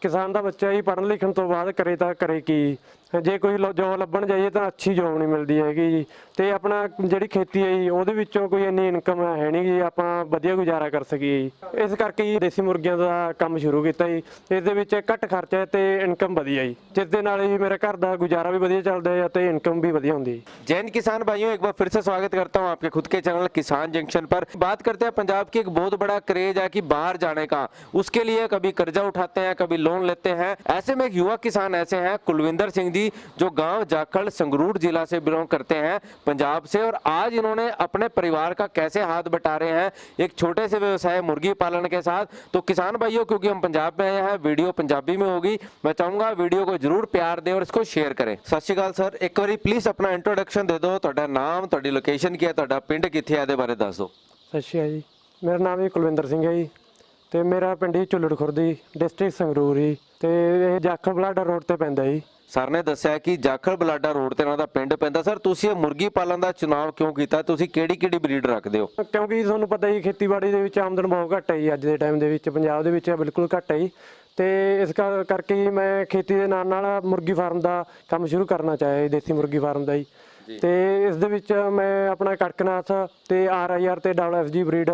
किसान का बच्चा ही पढ़न लिखण तो बाद करे तो करे की जे कोई जॉब लभण जाइए तो अच्छी जॉब नहीं मिलती हैगी जी। तो अपना जिहड़ी खेती है जी उहदे विचों कोई इन्नी इनकम है नहीं जी आपां वधिया गुजारा कर सकीए जी। इस करके जी देसी मुर्गियां दा काम शुरू कीता जी। इस दे विच घट खर्चा है ते इनकम वधिया जी, जिस दे नाल जी मेरे घर दा गुजारा भी वधिया चलदा है ते इनकम भी वधिया हुंदी है। जैन किसान भाइयों, एक बार फिर से स्वागत करता हूं आपके खुद के चैनल किसान जंक्शन पर। बात करते हैं पंजाब की एक बहुत बड़ा क्रेज है कि बाहर जाने का, उसके लिए कभी कर्जा उठाते हैं, कभी लोन लेते हैं। ऐसे में एक युवा किसान ऐसे हैं कुलविंदर सिंह जी, जो गांव जाखड़ संगरूर जिला से बिलोंग करते हैं पंजाब से, और आज इन्होंने अपने परिवार का कैसे हाथ बटा रहे हैं एक छोटे से व्यवसाय मुर्गी पालन के साथ। तो किसान भाइयों, क्योंकि हम पंजाब में आए हैं, वीडियो पंजाबी में होगी, मैं चाहूंगा वीडियो को जरूर प्यार दें और इसको शेयर करें। सत श्री अकाल सर, एक बार प्लीज अपना इंट्रोडक्शन दे दो, तुहाडा नाम, तुहाडी लोकेशन की है, तुहाडा पिंड कित्थे है, इहदे बारे दस दो। सत श्री अकाल जी, मेरा नाम जी कुलविंदर सिंह है जी, ते मेरा पिंड जी झुल्लड़ खुर्द जी, डिस्ट्रिक्ट संगरूर जी, ते जाखड़ बलाडा रोड ते पैंदा जी। सर ने दस्सिया कि जाखड़ बलाडा रोड ते इन्हां दा पिंड पैंदा। सर तुसीं ये मुर्गी पालन दा चुनाव क्यों कीता? तुसीं किहड़ी ब्रीड रखदे हो? क्योंकि तुहानूं पता ही खेतीबाड़ी दे विच आमदन बहुत घट है जी, अज दे टाइम दे विच पंजाब दे विच बिल्कुल घट है जी। तो इस करके ही मैं खेती के नाल नाल मुर्गी फार्म का काम शुरू करना चाहे, देसी मुर्गी फार्म का जी। तो इस दे विच मैं अपना कड़कनाथ ते RIR ते FG ब्रीड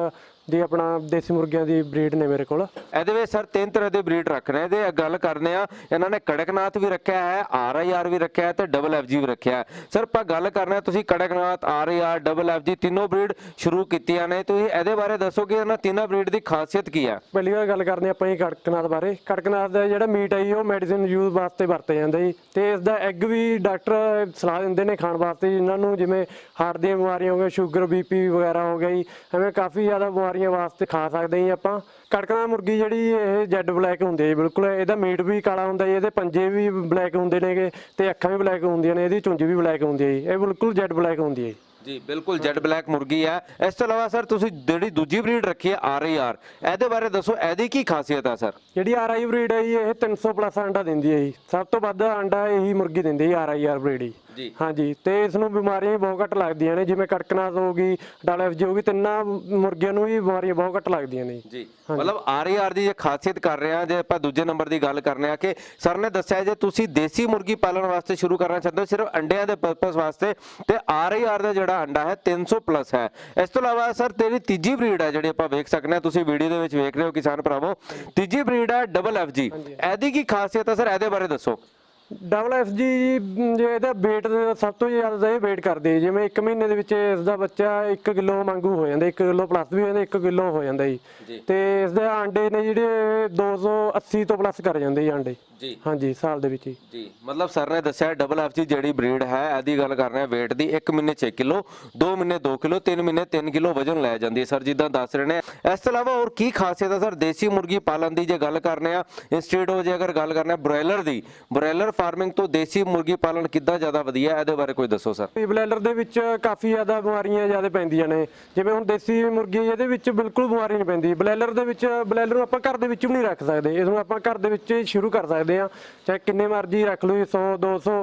दी अपना देसी मुर्गियां दी ब्रीड ने मेरे कोल। ਇਹਦੇ ਵਿੱਚ ਸਰ ਤਿੰਨ ਤਰ੍ਹਾਂ ਦੇ ਬਰੀਡ ਰੱਖਣੇ ਤੇ ਗੱਲ ਕਰਨੇ ਆ। ਇਹਨਾਂ ਨੇ ਕੜਕਨਾਥ ਵੀ ਰੱਖਿਆ ਹੈ, RIR ਵੀ ਰੱਖਿਆ ਹੈ ਤੇ FG ਵੀ ਰੱਖਿਆ ਹੈ। ਸਰ ਆਪਾਂ ਗੱਲ ਕਰਨਾ, ਤੁਸੀਂ ਕੜਕਨਾਥ, RIR, FG ਤਿੰਨੋਂ ਬਰੀਡ ਸ਼ੁਰੂ ਕੀਤੀਆਂ ਨੇ, ਤੁਸੀਂ ਇਹਦੇ ਬਾਰੇ ਦੱਸੋ ਕਿ ਇਹਨਾਂ ਤਿੰਨਾਂ ਬਰੀਡ ਦੀ ਖਾਸੀਅਤ ਕੀ ਹੈ? ਪਹਿਲੀ ਵਾਰ ਗੱਲ ਕਰਦੇ ਆਪਾਂ ਜੀ ਕੜਕਨਾਥ ਬਾਰੇ। ਕੜਕਨਾਥ ਦਾ ਜਿਹੜਾ ਮੀਟ ਹੈ ਜੀ ਉਹ ਮੈਡੀਸਿਨ ਯੂਜ਼ ਵਾਸਤੇ ਵਰਤਿਆ ਜਾਂਦਾ ਜੀ, ਤੇ ਇਸ ਦਾ ਐਗ ਵੀ ਡਾਕਟਰ ਸਲਾਹ ਦਿੰਦੇ ਨੇ ਖਾਣ ਵਾਸਤੇ ਜਿਨ੍ਹਾਂ ਨੂੰ ਜਿਵੇਂ ਹਾਰਟ ਦੀਆਂ ਬਿਮਾਰੀਆਂ ਹੋ ਗਈਆਂ, ਸ਼ੂਗਰ BP ਵਗੈਰਾ ਹੋ ਗਿਆ ਜੀ, ਐਵੇਂ ਕਾਫੀ ਜ਼ਿਆਦਾ ਬਿਮਾਰੀਆਂ ਵਾਸਤੇ ਖਾ ਸਕਦੇ ਜੀ ਆਪਾਂ। ਕੜਕਨਾਥ ਮੁਰਗੀ ਜਿਹੜੀ ਇਹ ਜੈਡ ਬਲੈਕ ਹੁੰਦੀ ਹੈ ਬਿਲਕੁਲ, ਇਹਦਾ ਮੀਟ ਵੀ ਕਾਲਾ ਹੁੰਦਾ ਜੀ, ਇਹਦੇ ਪੰਜੇ ਵੀ ਬਲੈਕ ਹੁੰਦੇ ਨੇਗੇ ਤੇ ਅੱਖਾਂ ਵੀ ਬਲੈਕ ਹੁੰਦੀਆਂ ਨੇ, ਇਹਦੀ ਚੁੰਝ ਵੀ ਬਲੈਕ ਹੁੰਦੀ ਹੈ ਜੀ, ਇਹ ਬਿਲਕੁਲ ਜੈਡ ਬਲੈਕ ਹੁੰਦੀ ਹੈ जी। बिल्कुल जेड ब्लैक मुर्गी है। इस तो इलावा सर तुसी जेडी दूजी ब्रीड रखी है RIR, ਇਹਦੇ ਬਾਰੇ ਦੱਸੋ ਇਹਦੀ ਕੀ ਖਾਸੀਅਤ ਹੈ ਸਰ? ਜਿਹੜੀ RI ਬਰੀਡ ਹੈ ਜੀ ਇਹ 300 ਪਲੱਸ ਅੰਡਾ ਦਿੰਦੀ ਹੈ ਜੀ, ਸਭ ਤੋਂ ਵੱਧ ਅੰਡਾ ਇਹੀ ਮੁਰਗੀ ਦਿੰਦੀ ਹੈ RIR ਬਰੀਡ ਜੀ। हाँ जी, तो इस बीमारियां बहुत घट लगदियां ने, जिवें कड़कनाथ हो गई, FG हो गई, तिन्ना मुर्गियां नूं भी बीमारियां बहुत घट लगदियां ने जी। मतलब RIR दी जे खासियत कर रहे हैं, जे आपां दूजे नंबर दी गल करने आ कि सर ने दस्सिया जे तुसीं देसी मुर्गी पालन वास्ते शुरू करना चाहते हो सिर्फ अंडियां दे पर्पस वास्ते, ते RIR दा जिहड़ा अंडा है 300 प्लस है। इस तो इलावा सर तेरी तीजी ब्रीड है जिहड़ी आपां वेख सकने, तुसीं वीडियो दे विच वेख रहे हो किसान भरावो, तीजी ब्रीड है FG, ਇਹਦੀ ਕੀ ਖਾਸੀਅਤ ਹੈ ਸਰ? ਇਹਦੇ ਬਾਰੇ ਦੱਸੋ। FG जो ਇਹਦਾ weight ਸਭ ਤੋਂ ਜ਼ਿਆਦਾ ਇਹ weight ਕਰਦੇ, ਜਿਵੇਂ 1 ਮਹੀਨੇ ਦੇ ਵਿੱਚ ਇਸ ਦਾ ਬੱਚਾ 1 ਕਿਲੋ ਵਾਂਗੂ ਹੋ ਜਾਂਦਾ, 1 ਕਿਲੋ ਪਲੱਸ ਵੀ ਹੋ ਜਾਂਦਾ, 1 ਕਿਲੋ ਹੋ ਜਾਂਦਾ ਜੀ। ਤੇ ਇਸ ਦੇ ਆਂਡੇ ਨੇ ਜਿਹੜੇ 280 ਤੋਂ ਪਲੱਸ ਕਰ ਜਾਂਦੇ ਜੀ ਆਂਡੇ ਜੀ। ਹਾਂਜੀ, ਸਾਲ ਦੇ ਵਿੱਚ ਜੀ। मतलब सर ने दस्सिया FG ਜਿਹੜੀ ਬਰੀਡ ਹੈ ਇਹਦੀ ਗੱਲ ਕਰ ਰਹੇ ਹਾਂ weight ਦੀ, 1 ਮਹੀਨੇ 6 ਕਿਲੋ, 2 ਮਹੀਨੇ 2 ਕਿਲੋ, 3 ਮਹੀਨੇ 3 ਕਿਲੋ ਵਜਨ ਲੈ ਜਾਂਦੀ ਹੈ ਸਰ, ਜਿੱਦਾਂ ਦੱਸ ਰਹੇ ਨੇ। ਇਸ ਤੋਂ ਇਲਾਵਾ ਹੋਰ ਕੀ ਖਾਸੀਅਤ ਹੈ ਸਰ ਦੇਸੀ ਮੁਰਗੀ ਪਾਲਣ ਦੀ? ਜੇ ਗੱਲ ਕਰਨੇ ਆ ਇੰਸਟੀਟਿਊਟ ਹੋ, ਜੇ ਅਗਰ ਗੱਲ ਕਰਨਾ ਬ੍ਰੋਇਲਰ ਦੀ, ਬ੍ਰੋਇਲਰ ਫਾਰਮਿੰਗ ਤੋਂ ਦੇਸੀ ਮੁਰਗੀ ਪਾਲਣ ਕਿੱਦਾਂ ਜ਼ਿਆਦਾ ਵਧੀਆ, ਇਹਦੇ ਬਾਰੇ ਕੋਈ ਦੱਸੋ ਸਰ। ਬ੍ਰੋਇਲਰ ਦੇ ਵਿੱਚ ਕਾਫੀ ਜ਼ਿਆਦਾ ਬਿਮਾਰੀਆਂ ਜ਼ਿਆਦਾ ਪੈਂਦੀਆਂ ਨੇ, ਜਿਵੇਂ ਹੁਣ ਦੇਸੀ ਮੁਰਗੀ ਇਹਦੇ ਵਿੱਚ ਬਿਲਕੁਲ ਬਿਮਾਰੀ ਨਹੀਂ ਪੈਂਦੀ। ਬ੍ਰੋਇਲਰ ਦੇ ਵਿੱਚ ਬ੍ਰੋਇਲਰ ਨੂੰ ਆਪਾਂ ਘਰ ਦੇ ਵਿੱਚ ਵੀ ਨਹੀਂ ਰੱਖ ਸਕਦੇ, ਇਸ ਨੂੰ ਆਪਾਂ ਘਰ ਦੇ ਵਿੱਚ ਸ਼ੁਰੂ ਕਰ ਸਕਦੇ ਹਾਂ, ਚਾਹੇ ਕਿੰਨੇ ਮਰਜ਼ੀ ਰੱਖ ਲਓ, 100 200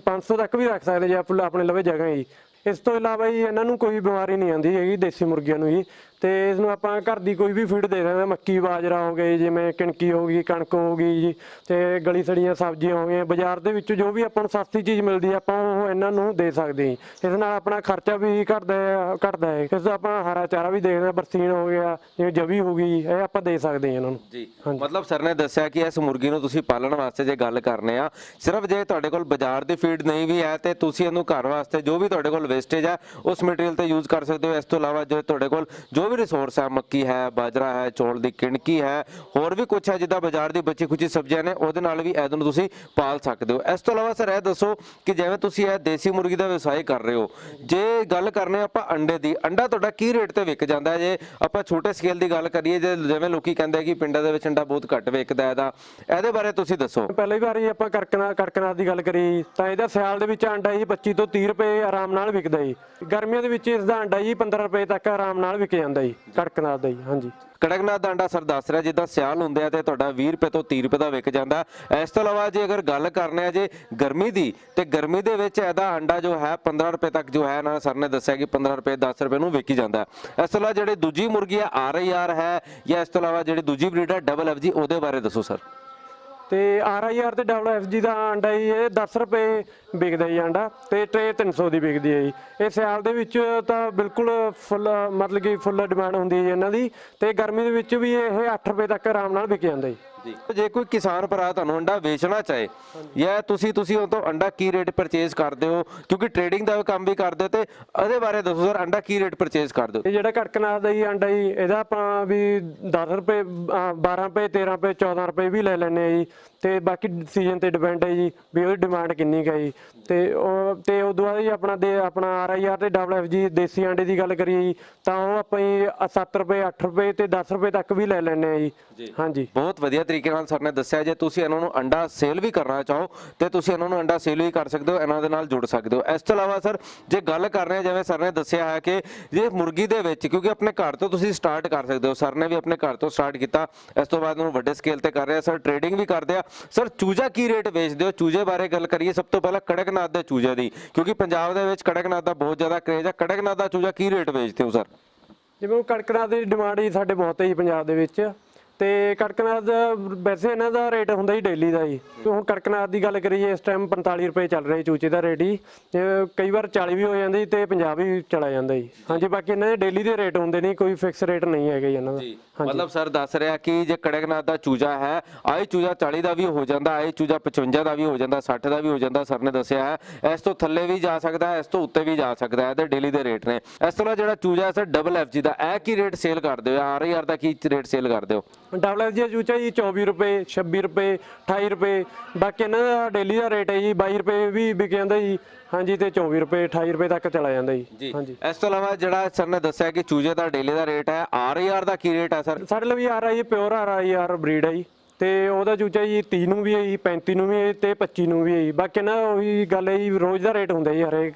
500 ਤੱਕ ਵੀ ਰੱਖ ਸਕਦੇ ਜੇ ਆਪਣੇ ਲਵੇ ਜਗ੍ਹਾ ਜੀ। ਇਸ ਤੋਂ ਇਲਾਵਾ ਜੀ ਇਹਨਾਂ ਨੂੰ ਕੋਈ ਬਿਮਾਰੀ ਨਹੀਂ ਆਉਂਦੀ ਹੈਗੀ ਦੇਸੀ ਮੁਰਗੀਆਂ ਨੂੰ ਜੀ, ਤੇ ਇਸ ਨੂੰ ਆਪਾਂ ਘਰ ਦੀ ਕੋਈ ਵੀ ਫੀਡ ਦੇ ਸਕਦੇ ਹਾਂ, ਮੱਕੀ ਬਾਜਰਾ ਹੋ ਗਈ, ਜਿਵੇਂ ਕਿਣਕੀ ਹੋ ਗਈ, ਕਣਕ ਹੋ ਗਈ ਜੀ, ਤੇ ਗਲੀ ਸੜੀਆਂ ਸਬਜ਼ੀਆਂ ਹੋ ਗਈਆਂ। ਬਾਜ਼ਾਰ ਦੇ ਵਿੱਚ ਜੋ ਵੀ ਆਪਾਂ ਨੂੰ ਸਸਤੀ ਚੀਜ਼ ਮਿਲਦੀ ਹੈ ਆਪਾਂ ਉਹ ਇਹਨਾਂ ਨੂੰ ਦੇ ਸਕਦੇ ਹਾਂ। ਇਸ ਨਾਲ ਆਪਣਾ ਖਰਚਾ ਵੀ ਘਟਦਾ ਹੈ। ਇਸ ਦਾ ਆਪਾਂ ਹਰਾ ਚਾਰਾ ਵੀ ਦੇਖਦੇ ਹਾਂ, ਬਰਸੀਨ ਹੋ ਗਿਆ, ਜਿਵੇਂ ਜਵੀ ਹੋ ਗਈ, ਇਹ ਆਪਾਂ ਦੇ ਸਕਦੇ ਹਾਂ ਇਹਨਾਂ ਨੂੰ ਜੀ। ਮਤਲਬ ਸਰ ਨੇ ਦੱਸਿਆ ਕਿ ਇਸ ਮੁਰਗੀ ਨੂੰ ਤੁਸੀਂ ਪਾਲਣ ਵਾਸਤੇ ਜੇ ਗੱਲ ਕਰਨੇ ਆ, ਸਿਰਫ ਜੇ ਤੁਹਾਡੇ ਕੋਲ ਬਾਜ਼ਾਰ ਦੀ ਫੀਡ ਨਹੀਂ ਵੀ ਹੈ ਤੇ ਤੁਸੀਂ ਇਹਨੂੰ ਘਰ ਵਾਸਤੇ ਜੋ ਵੀ ਤੁਹਾਡੇ ਕੋਲ ਵੇਸਟੇਜ ਹੈ ਉਸ ਮਟੀਰੀਅਲ ਤੇ ਯੂਜ਼ ਕਰ ਸਕਦੇ ਹੋ। ਇਸ ਤੋਂ ਇਲਾਵਾ ਜੋ ਤੁਹਾਡੇ ਕੋਲ ਜੋ ਵੀ ਰਿਸੋਰਸ ਹੈ, ਮੱਕੀ ਹੈ, ਬਾਜਰਾ ਹੈ, ਚੌਲ ਦੀ ਕਿਣਕੀ ਹੈ, ਹੋਰ ਵੀ ਕੁਛ ਹੈ ਜਿੱਦਾਂ ਬਾਜ਼ਾਰ ਦੀ ਬਚੀ ਖੁਚੀ ਸਬਜ਼ੀਆਂ ਨੇ, ਉਹਦੇ ਨਾਲ ਵੀ ਇਹਨੂੰ ਤੁਸੀਂ ਪਾਲ ਸਕਦੇ ਹੋ। ਇਸ ਤੋਂ ਇਲਾਵਾ ਸਰ ਇਹ ਦੱਸੋ ਕਿ ਜਿਵੇਂ ਤੁਸੀਂ ਇਹ ਦੇਸੀ ਮੁਰਗੀ ਦਾ ਵਿਵਸਾय ਕਰ ਰਹੇ ਹੋ, ਜੇ ਗੱਲ ਕਰਨੇ ਆਪਾਂ ਅੰਡੇ ਦੀ, ਅੰਡਾ ਤੁਹਾਡਾ ਕੀ ਰੇਟ ਤੇ ਵਿਕ ਜਾਂਦਾ ਹੈ? ਜੇ ਆਪਾਂ ਛੋਟੇ ਸਕੇਲ ਦੀ ਗੱਲ ਕਰੀਏ, ਜੇ ਜਿਵੇਂ ਲੋਕੀ ਕਹਿੰਦੇ ਕਿ ਪਿੰਡਾਂ ਦੇ ਵਿੱਚ ਅੰਡਾ ਬਹੁਤ ਘੱਟ ਵਿਕਦਾ ਇਹਦਾ, ਇਹਦੇ ਬਾਰੇ ਤੁਸੀਂ ਦੱਸੋ। ਪਹਿਲੀ ਵਾਰੀ ਆਪਾਂ ਕੜਕਨਾਥ ਦੀ ਗੱਲ ਕਰੀ ਤਾਂ ਇਹਦਾ ਸਿਆਲ ਦੇ ਵਿੱਚ ਅੰਡਾ ਜੀ 25 ਤੋਂ 30 ਰੁਪਏ ਆਰਾਮ ਨਾਲ ਵਿਕ ਵਿਕਦਾ ਜੀ। ਗਰਮੀਆਂ ਦੇ ਵਿੱਚ ਇਸ ਦਾ ਅੰਡਾ ਜੀ 15 ਰੁਪਏ ਤੱਕ ਆਰਾਮ ਨਾਲ ਵਿਕ ਜਾਂਦਾ ਜੀ ਕੜਕਨਾਥ ਦਾ ਜੀ। ਹਾਂਜੀ ਕੜਕਨਾਥ ਦਾ ਅੰਡਾ ਸਰ ਦੱਸ ਰਿਹਾ ਜਿੱਦਾਂ ਸਿਆਲ ਹੁੰਦੇ ਆ ਤੇ ਤੁਹਾਡਾ 20 ਰੁਪਏ ਤੋਂ 30 ਰੁਪਏ ਦਾ ਵਿਕ ਜਾਂਦਾ। ਇਸ ਤੋਂ ਇਲਾਵਾ ਜੇ ਅਗਰ ਗੱਲ ਕਰਨੇ ਆ ਜੇ ਗਰਮੀ ਦੀ, ਤੇ ਗਰਮੀ ਦੇ ਵਿੱਚ ਇਹਦਾ ਅੰਡਾ ਜੋ ਹੈ 15 ਰੁਪਏ ਤੱਕ ਜੋ ਹੈ ਨਾ ਸਰ ਨੇ ਦੱਸਿਆ ਕਿ 15 ਰੁਪਏ 10 ਰੁਪਏ ਨੂੰ ਵਿਕੀ ਜਾਂਦਾ। ਇਸ ਤੋਂ ਇਲਾਵਾ ਜਿਹੜੀ ਦੂਜੀ ਮੁਰਗੀ ਆ RIR ਹੈ ਜਾਂ ਇਸ ਤੋਂ ਇਲਾਵਾ ਜਿਹੜੀ ਦੂਜੀ ਬਰੀਡ ਹੈ FFG, ਉਹਦੇ ਬਾਰੇ ਦੱਸੋ ਸਰ। ਤੇ RIR ਤੇ FFG ਦਾ ਅੰਡਾ ਜੀ ਇਹ 10 ਰੁਪਏ ਵਿਕਦਾ ਜੀ ਅੰਡਾ, ਤੇ ਟਰੇ 300 ਦੀ ਵਿਕਦੀ ਹੈ ਜੀ। ਇਹ ਸਿਆਲ ਦੇ ਵਿੱਚ ਤਾਂ ਬਿਲਕੁਲ ਫੁੱਲ ਮਤਲਬ ਕਿ ਫੁੱਲ ਡਿਮਾਂਡ ਹੁੰਦੀ ਹੈ ਇਹਨਾਂ ਦੀ, ਤੇ ਗਰਮੀ ਦੇ ਵਿੱਚ ਵੀ ਇਹ 8 ਰੁਪਏ ਤੱਕ ਆਰਾਮ ਨਾਲ ਵਿਕ ਜਾਂਦਾ ਜੀ। ਜੇ ਕੋਈ ਕਿਸਾਨ ਭਰਾ ਤੁਹਾਨੂੰ ਅੰਡਾ ਵੇਚਣਾ ਚਾਹੇ ਜਾਂ ਤੁਸੀਂ ਉਹ ਤੋਂ ਅੰਡਾ ਕੀ ਰੇਟ ਪਰਚੇਜ਼ ਕਰਦੇ ਹੋ, ਕਿਉਂਕਿ ਟ੍ਰੇਡਿੰਗ ਦਾ ਕੰਮ ਵੀ ਕਰਦੇ ਹੋ, ਤੇ ਇਹਦੇ ਬਾਰੇ ਦੱਸੋ ਸਰ, ਅੰਡਾ ਕੀ ਰੇਟ ਪਰਚੇਜ਼ ਕਰਦੇ ਹੋ। ਇਹ ਜਿਹੜਾ ਕੜਕਨਾਥ ਦਾ ਜੀ ਅੰਡਾ ਜੀ, ਇਹਦਾ ਆਪਾਂ ਵੀ 10 ਰੁਪਏ 12 ਰੁਪਏ 13 ਰੁਪਏ 14 ਰੁਪਏ ਵੀ ਲੈ ਲੈਂਦੇ ਆ ਜੀ। ਤੇ ਬਾਕੀ ਸੀਜ਼ਨ ਤੇ ਡਿਪੈਂਡ ਹੈ ਜੀ ਵੀ ਉਹਦੀ ਡਿਮਾਂਡ ਕਿੰਨੀ ਕੁ ਹੈ ਜੀ। ਤੇ ਉਦੋਂ ਬਾਅਦ ਜੀ ਆਪਣਾ RIR ਤੇ FFG ਦੇਸੀ ਅੰਡੇ ਦੀ ਗੱਲ ਕਰੀਏ ਜੀ, ਤਾਂ ਉਹ ਆਪਾਂ ਜੀ 7 ਰੁਪਏ 8 ਰੁਪਏ ਤੇ 10 ਰੁਪਏ ਤੱਕ ਵੀ ਲੈ ਲੈਂਦੇ ਆ ਜੀ। ਹਾਂਜੀ ਬਹੁਤ ਵਧੀਆ ਤਰੀਕੇ ਨਾਲ ਸਰ ਨੇ ਦੱਸਿਆ। ਜੇ ਤੁਸੀਂ ਇਹਨਾਂ ਨੂੰ ਅੰਡਾ ਸੇਲ ਵੀ ਕਰਨਾ ਚਾਹੋ ਤੇ ਤੁਸੀਂ ਇਹਨਾਂ ਨੂੰ ਅੰਡਾ ਸੇਲ ਵੀ ਕਰ ਸਕਦੇ ਹੋ, ਇਹਨਾਂ ਦੇ ਨਾਲ ਜੁੜ ਸਕਦੇ ਹੋ। ਇਸ ਤੋਂ ਇਲਾਵਾ ਸਰ ਜੇ ਗੱਲ ਕਰ ਰਹੇ ਹਾਂ, ਜਿਵੇਂ ਸਰ ਨੇ ਦੱਸਿਆ ਹੈ ਕਿ ਜੇ ਮੁਰਗੀ ਦੇ ਵਿੱਚ, ਕਿਉਂਕਿ ਆਪਣੇ ਘਰ ਤੋਂ ਤੁਸੀਂ ਸਟਾਰਟ ਕਰ ਸਕਦੇ ਹੋ, ਸਰ ਨੇ ਵੀ ਆਪਣੇ ਘਰ ਤੋਂ ਸਟਾਰਟ ਕੀਤਾ, ਇਸ ਤੋਂ ਬਾਅਦ ਉਹਨੂੰ ਵੱਡੇ ਸਕੇਲ ਤੇ ਕਰ ਰਿਹਾ ਸਰ, ਟ੍ਰੇਡਿੰਗ ਵੀ ਕਰਦੇ ਆ। ਸਰ ਚੂਜਾ ਕੀ ਰੇਟ ਵੇਚਦੇ ਹੋ? ਚੂਜੇ ਬਾਰੇ ਗੱਲ ਕਰੀਏ ਸਭ ਤੋਂ ਪਹਿਲਾਂ ਕੜਕਨਾਥ ਦੇ ਚੂਜੇ ਦੀ, ਕਿਉਂਕਿ ਪੰਜਾਬ ਦੇ ਵਿੱਚ ਕੜਕਨਾਥ ਦਾ ਬਹੁਤ ਜ਼ਿਆਦਾ ਕਰੇਜ ਹੈ। ਕੜਕਨਾਥ ਦਾ ਚੂਜਾ ਕੀ ਰੇਟ ਵੇਚਦੇ ਹੋ ਸਰ? ਜਿਵੇਂ ਕੜਕਨਾਥ ਦੀ ਡਿਮਾਂਡ ਜੀ ਸਾਡੇ ਬਹੁਤ ਹੈ ਜੀ ਪੰਜਾਬ ਦੇ ਵਿੱਚ, ਤੇ ਕੜਕਨਾਥ ਦਾ ਵੈਸੇ ਇਹਨਾਂ ਦਾ ਰੇਟ ਹੁੰਦਾ ਜੀ ਡੇਲੀ ਦਾ ਜੀ। ਹੁਣ ਕੜਕਨਾਥ ਦੀ ਗੱਲ ਕਰੀਏ, ਇਸ ਟਾਈਮ 45 ਰੁਪਏ ਚੱਲ ਰਿਹਾ ਚੂਚੇ ਦਾ ਰੇਟ ਜੀ, ਤੇ ਕਈ ਵਾਰ 40 ਵੀ ਹੋ ਜਾਂਦਾ ਜੀ, ਤੇ 50 ਵੀ ਚਲਾ ਜਾਂਦਾ ਜੀ। ਹਾਂਜੀ ਬਾਕੀ ਇਹਨਾਂ ਦੇ ਡੇਲੀ ਦੇ ਰੇਟ ਹੁੰਦੇ ਨੇ, ਕੋਈ ਫਿਕਸ ਰੇਟ ਨਹੀਂ ਹੈਗਾ ਜੀ ਇਹਨਾਂ ਦਾ। ਮਤਲਬ ਸਰ ਦੱਸ ਰਿਹਾ ਕਿ ਜੇ ਕੜਕਨਾਥ ਦਾ ਚੂਜਾ ਹੈ, ਆਏ ਚੂਜਾ 40 ਦਾ ਵੀ ਹੋ ਜਾਂਦਾ, ਆਏ ਚੂਜਾ 55 ਦਾ ਵੀ ਹੋ ਜਾਂਦਾ, 60 ਦਾ ਵੀ ਹੋ ਜਾਂਦਾ, ਸਰ ਨੇ ਦੱਸਿਆ ਹੈ। ਇਸ ਤੋਂ ਥੱਲੇ ਵੀ ਜਾ ਸਕਦਾ ਹੈ, ਇਸ ਤੋਂ ਉੱਤੇ ਵੀ ਜਾ ਸਕਦਾ ਹੈ, ਤੇ ਡੇਲੀ ਦੇ ਰੇਟ ਨੇ। ਇਸ ਤੋਂ ਇਲਾਵਾ ਜਿਹੜਾ ਚੂਜਾ ਹੈ ਸਰ FFG ਦਾ, ਇਹ ਕੀ ਰੇਟ ਸੇਲ ਕਰਦੇ ਹੋ? RIR ਦਾ ਕੀ ਰੇਟ ਸੇਲ ਕਰਦੇ ਹੋ? FFG ਚੂਚਾ ਜੀ 24 ਰੁਪਏ 26 ਰੁਪਏ 28 ਰੁਪਏ, ਬਾਕੀ ਇਹਨਾਂ ਦਾ ਡੇਲੀ ਦਾ ਰੇਟ ਹੈ ਜੀ 22 ਰੁਪਏ ਵੀ ਵਿਕ ਜਾਂਦਾ ਜੀ। ਹਾਂਜੀ ਤੇ 24 ਰੁਪਏ 28 ਰੁਪਏ ਤੱਕ ਚਲਾ ਜਾਂਦਾ ਜੀ। ਹਾਂਜੀ ਇਸ ਤੋਂ ਇਲਾਵਾ ਜਿਹੜਾ ਸਰ ਨੇ ਦੱਸਿਆ ਕਿ ਚੂਜੇ ਦਾ ਡੇਲੀ ਦਾ ਰੇਟ ਹੈ, RIR ਦਾ ਕੀ ਰੇਟ ਹੈ ਸਰ? ਸਾਡੇ ਲਈ RIR ਪਿਓਰ RIR ਬਰੀਡ ਹੈ ਜੀ, ਤੇ ਉਹਦਾ ਚੂਚਾ ਜੀ 30 ਨੂੰ ਵੀ ਹੈ ਜੀ, 35 ਨੂੰ ਵੀ ਹੈ, ਤੇ 25 ਨੂੰ ਵੀ ਹੈ ਜੀ। ਬਾਕੀ ਨਾ ਉਹੀ ਗੱਲ ਹੈ ਜੀ, ਰੋਜ਼ ਦਾ ਰੇਟ ਹੁੰਦਾ ਜੀ ਹਰੇਕ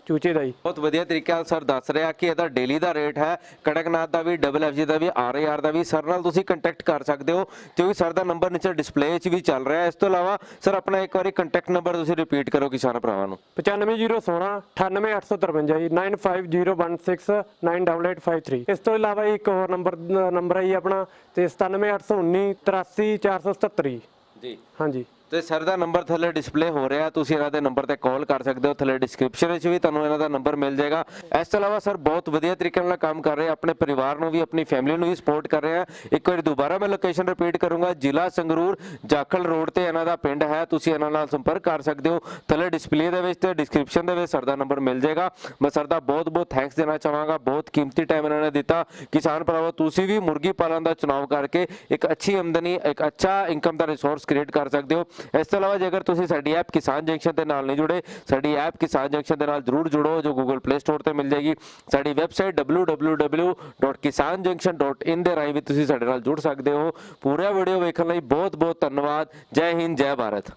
ਚੂਚੇ ਦਾ ਜੀ। ਬਹੁਤ ਵਧੀਆ ਤਰੀਕੇ ਨਾਲ ਸਰ ਦੱਸ ਰਿਹਾ ਕਿ ਇਹਦਾ ਡੇਲੀ ਦਾ ਰੇਟ ਹੈ, ਕੜਕਨਾਥ ਦਾ ਵੀ, FFG ਦਾ ਵੀ, RIR ਦਾ ਵੀ। ਸਰ ਨਾਲ ਤੁਸੀਂ ਕੰਟੈਕਟ ਕਰ ਸਕਦੇ ਹੋ, ਕਿਉਂਕਿ ਸਰ ਦਾ ਨੰਬਰ ਨੀਚੇ ਡਿਸਪਲੇ 'ਚ ਵੀ ਚੱਲ ਰਿਹਾ ਹੈ। ਇਸ ਤੋਂ ਇਲਾਵਾ ਸਰ ਆਪਣਾ ਇੱਕ ਵਾਰੀ ਕੰਟੈਕਟ ਨੰਬਰ ਤੁਸੀਂ ਰਿਪੀਟ ਕਰੋ ਕਿਸਾਨ ਭਰਾਵਾਂ ਨੂੰ। 950116 98853 ਜੀ, 9501698853। ਇਸ ਤੋਂ ਇਲਾਵਾ ਇੱਕ ਹੋਰ ਨੰਬਰ ਹੈ ਜੀ ਆਪਣਾ, ਤੇ 97819 83 477 ਜੀ। ਹਾਂਜੀ ਤੇ ਸਰ ਦਾ ਨੰਬਰ ਥੱਲੇ ਡਿਸਪਲੇ ਹੋ ਰਿਹਾ, ਤੁਸੀਂ ਇਹਨਾਂ ਦੇ ਨੰਬਰ ਤੇ ਕਾਲ ਕਰ ਸਕਦੇ ਹੋ। ਥੱਲੇ ਡਿਸਕ੍ਰਿਪਸ਼ਨ ਵਿੱਚ ਵੀ ਤੁਹਾਨੂੰ ਇਹਨਾਂ ਦਾ ਨੰਬਰ ਮਿਲ ਜਾਏਗਾ। ਇਸ ਤੋਂ ਇਲਾਵਾ ਸਰ ਬਹੁਤ ਵਧੀਆ ਤਰੀਕੇ ਨਾਲ ਕੰਮ ਕਰ ਰਹੇ, ਆਪਣੇ ਪਰਿਵਾਰ ਨੂੰ ਵੀ, ਆਪਣੀ ਫੈਮਿਲੀ ਨੂੰ ਵੀ ਸਪੋਰਟ ਕਰ ਰਹੇ ਆ। ਇੱਕ ਵਾਰੀ ਦੁਬਾਰਾ ਮੈਂ ਲੋਕੇਸ਼ਨ ਰਿਪੀਟ ਕਰੂੰਗਾ, ਜ਼ਿਲ੍ਹਾ ਸੰਗਰੂਰ, ਜਾਖਲ ਰੋਡ ਤੇ ਇਹਨਾਂ ਦਾ ਪਿੰਡ ਹੈ। ਤੁਸੀਂ ਇਹਨਾਂ ਨਾਲ ਸੰਪਰਕ ਕਰ ਸਕਦੇ ਹੋ। ਥੱਲੇ ਡਿਸਪਲੇ ਦੇ ਵਿੱਚ ਤੇ ਡਿਸਕ੍ਰਿਪਸ਼ਨ ਦੇ ਵਿੱਚ ਸਰ ਦਾ ਨੰਬਰ ਮਿਲ ਜਾਏਗਾ। ਮੈਂ ਸਰ ਦਾ ਬਹੁਤ ਬਹੁਤ ਥੈਂਕਸ ਦੇਣਾ ਚਾਹਾਂਗਾ, ਬਹੁਤ ਕੀਮਤੀ ਟਾਈਮ ਇਹਨਾਂ ਨੇ ਦਿੱਤਾ। ਕਿਸਾਨ ਭਰਾਵੋ, ਤੁਸੀਂ ਵੀ ਮੁਰਗੀ ਪਾਲਣ ਦਾ ਚੁਣਾਵ ਕਰਕੇ ਇੱਕ ਅੱਛੀ ਆਮਦਨੀ, ਇੱਕ ਅੱਛਾ ਇਨਕਮ ਦਾ ਰਿਸੋਰਸ ਕ੍ਰੀਏਟ ਕਰ ਸਕਦੇ ਹੋ। ਇਸ ਤੋਂ ਇਲਾਵਾ ਜੇਕਰ ਤੁਸੀਂ ਸਾਡੀ ਐਪ ਕਿਸਾਨ ਜੰਕਸ਼ਨ ਦੇ ਨਾਲ ਨਹੀਂ ਜੁੜੇ, ਸਾਡੀ ਐਪ ਕਿਸਾਨ ਜੰਕਸ਼ਨ ਦੇ ਨਾਲ ਜ਼ਰੂਰ ਜੁੜੋ, ਜੋ ਗੂਗਲ ਪਲੇ ਸਟੋਰ ਤੇ ਮਿਲ ਜਾਏਗੀ। ਸਾਡੀ ਵੈਬਸਾਈਟ www.kisanjunction.in ਦੇ ਰਾਹੀਂ ਵੀ ਤੁਸੀਂ ਸਾਡੇ ਨਾਲ ਜੁੜ ਸਕਦੇ ਹੋ। ਪੂਰਾ ਵੀਡੀਓ ਵੇਖਣ ਲਈ ਬਹੁਤ ਬਹੁਤ ਧੰਨਵਾਦ। ਜੈ ਹਿੰਦ, ਜੈ ਭਾਰਤ।